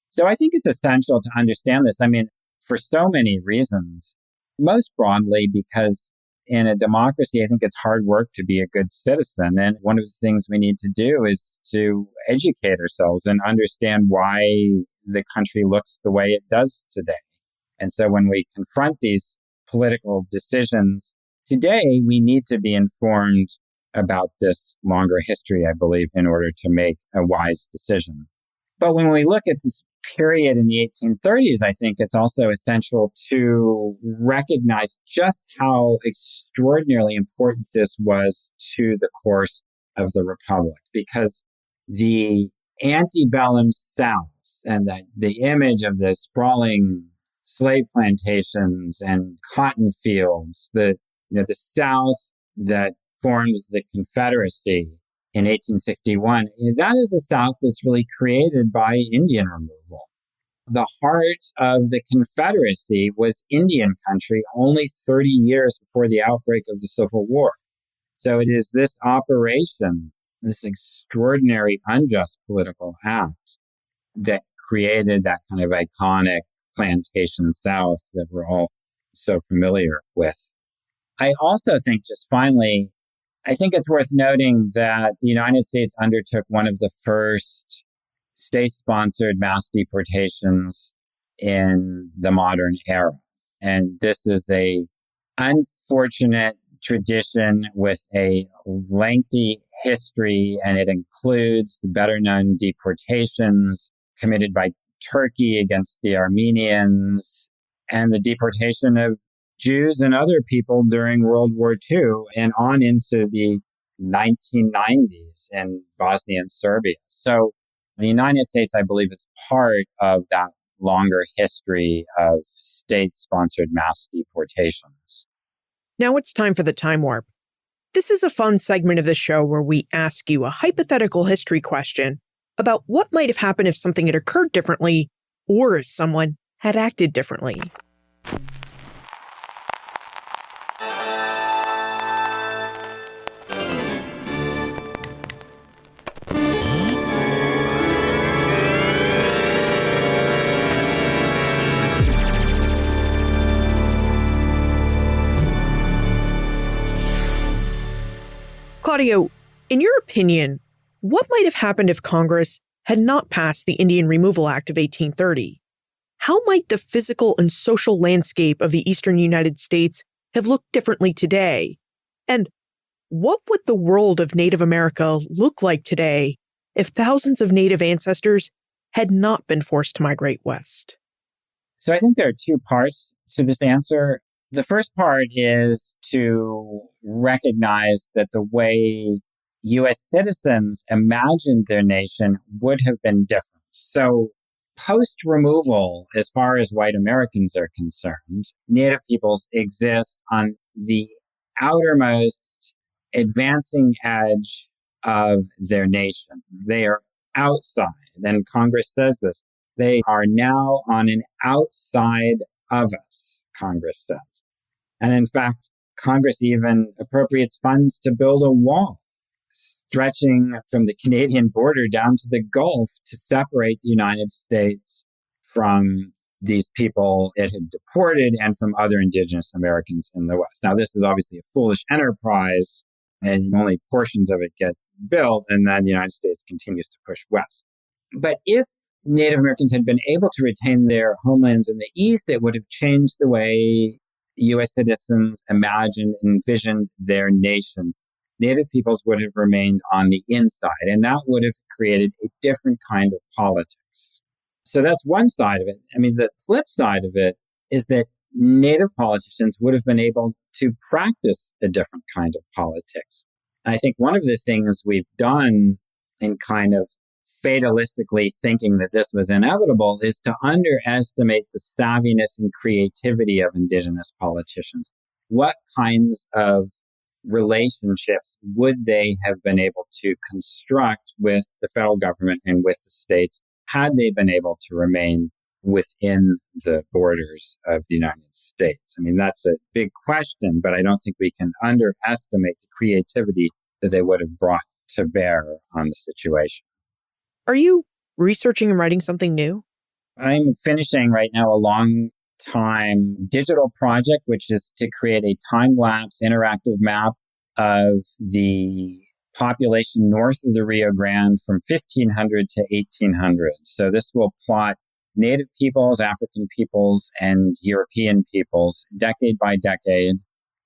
So I think it's essential to understand this. I mean, for so many reasons, most broadly because in a democracy, I think it's hard work to be a good citizen. And one of the things we need to do is to educate ourselves and understand why the country looks the way it does today. And so when we confront these political decisions today, we need to be informed about this longer history, I believe, in order to make a wise decision. But when we look at this period in the 1830s, I think it's also essential to recognize just how extraordinarily important this was to the course of the Republic, because the antebellum South and the image of the sprawling slave plantations and cotton fields, the South that formed the Confederacy in 1861, that is a South that's really created by Indian removal. The heart of the Confederacy was Indian country only 30 years before the outbreak of the Civil War. So it is this operation, this extraordinary unjust political act that created that kind of iconic plantation South that we're all so familiar with. I also think, just finally, I think it's worth noting that the United States undertook one of the first state-sponsored mass deportations in the modern era. And this is a unfortunate tradition with a lengthy history, and it includes the better-known deportations committed by Turkey against the Armenians and the deportation of Jews and other people during World War II and on into the 1990s in Bosnia and Serbia. So the United States, I believe, is part of that longer history of state-sponsored mass deportations. Now it's time for the Time Warp. This is a fun segment of the show where we ask you a hypothetical history question about what might have happened if something had occurred differently or if someone had acted differently. Claudio, in your opinion, what might have happened if Congress had not passed the Indian Removal Act of 1830? How might the physical and social landscape of the eastern United States have looked differently today? And what would the world of Native America look like today if thousands of Native ancestors had not been forced to migrate west? So I think there are two parts to this answer. The first part is to recognize that the way U.S. citizens imagined their nation would have been different. So post-removal, as far as white Americans are concerned, Native peoples exist on the outermost advancing edge of their nation. They are outside, and Congress says this. They are now on an outside of us, Congress says. And in fact, Congress even appropriates funds to build a wall stretching from the Canadian border down to the Gulf to separate the United States from these people it had deported and from other indigenous Americans in the West. Now, this is obviously a foolish enterprise, and only portions of it get built, and then the United States continues to push west. But if Native Americans had been able to retain their homelands in the East, it would have changed the way U.S. citizens imagined, envisioned their nation. Native peoples would have remained on the inside, and that would have created a different kind of politics. So that's one side of it. I mean, the flip side of it is that Native politicians would have been able to practice a different kind of politics. And I think one of the things we've done in kind of fatalistically thinking that this was inevitable is to underestimate the savviness and creativity of indigenous politicians. What kinds of relationships would they have been able to construct with the federal government and with the states had they been able to remain within the borders of the United States? I mean, that's a big question, but I don't think we can underestimate the creativity that they would have brought to bear on the situation. Are you researching and writing something new? I'm finishing right now a long-time digital project, which is to create a time-lapse interactive map of the population north of the Rio Grande from 1500 to 1800. So this will plot Native peoples, African peoples, and European peoples decade by decade.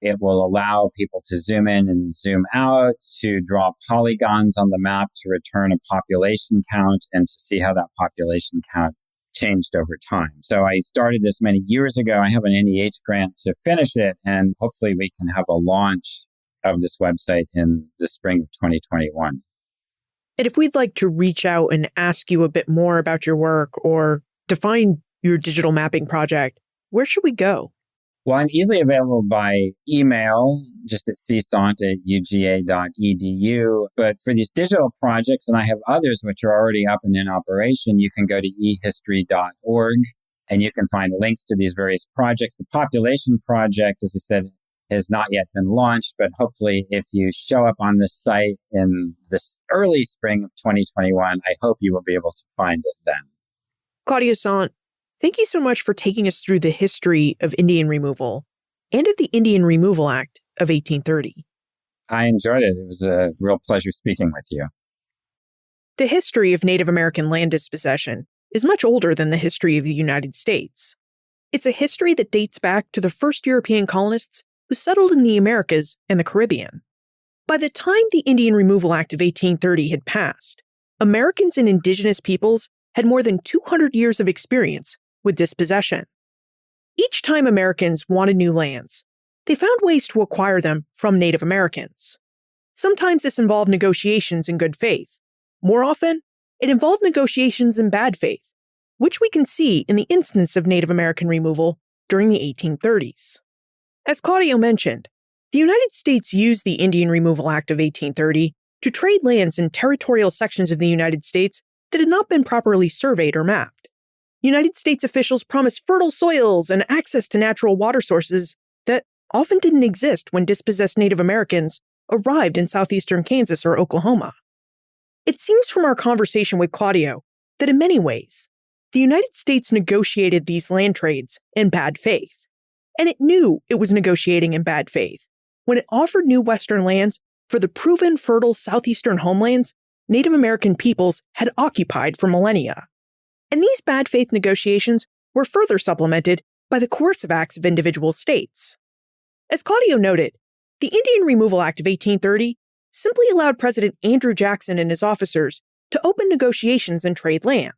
It will allow people to zoom in and zoom out, to draw polygons on the map to return a population count and to see how that population count changed over time. So I started this many years ago. I have an NEH grant to finish it, and hopefully we can have a launch of this website in the spring of 2021. And if we'd like to reach out and ask you a bit more about your work or define your digital mapping project, where should we go? Well, I'm easily available by email, just at csaunt@uga.edu. But for these digital projects, and I have others which are already up and in operation, you can go to ehistory.org and you can find links to these various projects. The population project, as I said, has not yet been launched, but hopefully if you show up on this site in this early spring of 2021, I hope you will be able to find it then. Claudio Saunt, thank you so much for taking us through the history of Indian removal and of the Indian Removal Act of 1830. I enjoyed it. It was a real pleasure speaking with you. The history of Native American land dispossession is much older than the history of the United States. It's a history that dates back to the first European colonists who settled in the Americas and the Caribbean. By the time the Indian Removal Act of 1830 had passed, Americans and indigenous peoples had more than 200 years of experience with dispossession. Each time Americans wanted new lands, they found ways to acquire them from Native Americans. Sometimes this involved negotiations in good faith. More often, it involved negotiations in bad faith, which we can see in the instance of Native American removal during the 1830s. As Claudio mentioned, the United States used the Indian Removal Act of 1830 to trade lands in territorial sections of the United States that had not been properly surveyed or mapped. United States officials promised fertile soils and access to natural water sources that often didn't exist when dispossessed Native Americans arrived in southeastern Kansas or Oklahoma. It seems from our conversation with Claudio that in many ways, the United States negotiated these land trades in bad faith. And it knew it was negotiating in bad faith when it offered new Western lands for the proven fertile southeastern homelands Native American peoples had occupied for millennia. And these bad faith negotiations were further supplemented by the coercive acts of individual states. As Claudio noted, the Indian Removal Act of 1830 simply allowed President Andrew Jackson and his officers to open negotiations and trade land.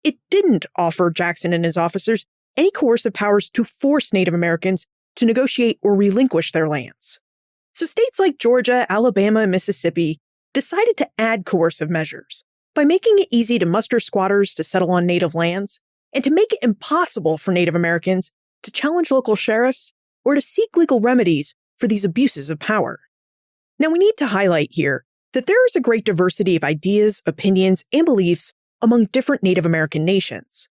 It didn't offer Jackson and his officers any coercive powers to force Native Americans to negotiate or relinquish their lands. So states like Georgia, Alabama, and Mississippi decided to add coercive measures by making it easy to muster squatters to settle on native lands and to make it impossible for Native Americans to challenge local sheriffs or to seek legal remedies for these abuses of power. Now, we need to highlight here that there is a great diversity of ideas, opinions, and beliefs among different Native American nations.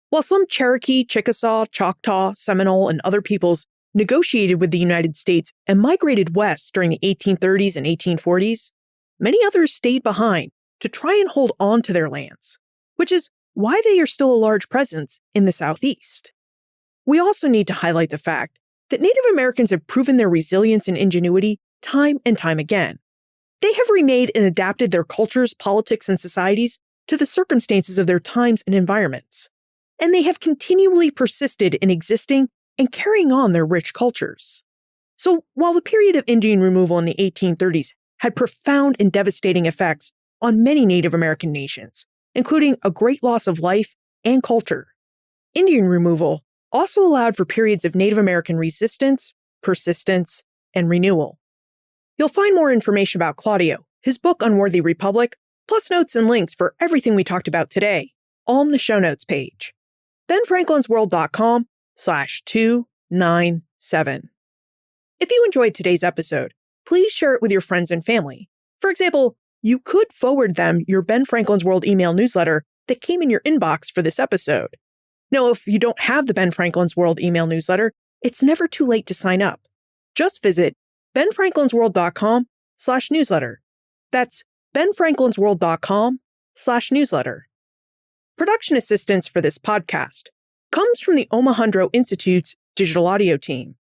While some Cherokee, Chickasaw, Choctaw, Seminole, and other peoples negotiated with the United States and migrated west during the 1830s and 1840s, many others stayed behind to try and hold on to their lands, which is why they are still a large presence in the Southeast. We also need to highlight the fact that Native Americans have proven their resilience and ingenuity time and time again. They have remade and adapted their cultures, politics, and societies to the circumstances of their times and environments. And they have continually persisted in existing and carrying on their rich cultures. So while the period of Indian removal in the 1830s had profound and devastating effects on many Native American nations, including a great loss of life and culture, Indian removal also allowed for periods of Native American resistance, persistence, and renewal. You'll find more information about Claudio, his book Unworthy Republic, plus notes and links for everything we talked about today, all on the show notes page. benfranklinsworld.com/297. If you enjoyed today's episode, please share it with your friends and family. For example, you could forward them your Ben Franklin's World email newsletter that came in your inbox for this episode. Now, if you don't have the Ben Franklin's World email newsletter, it's never too late to sign up. Just visit benfranklinsworld.com/newsletter. That's benfranklinsworld.com/newsletter. Production assistance for this podcast comes from the Omohundro Institute's digital audio team.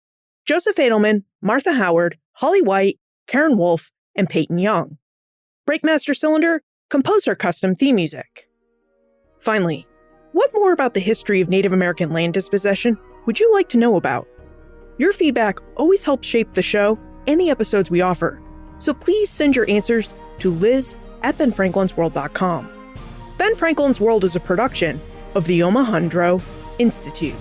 Joseph Edelman, Martha Howard, Holly White, Karen Wolf, and Peyton Young. Breakmaster Cylinder composed our custom theme music. Finally, what more about the history of Native American land dispossession would you like to know about? Your feedback always helps shape the show and the episodes we offer, so please send your answers to liz@benfranklinsworld.com. Ben Franklin's World is a production of the Omohundro Institute.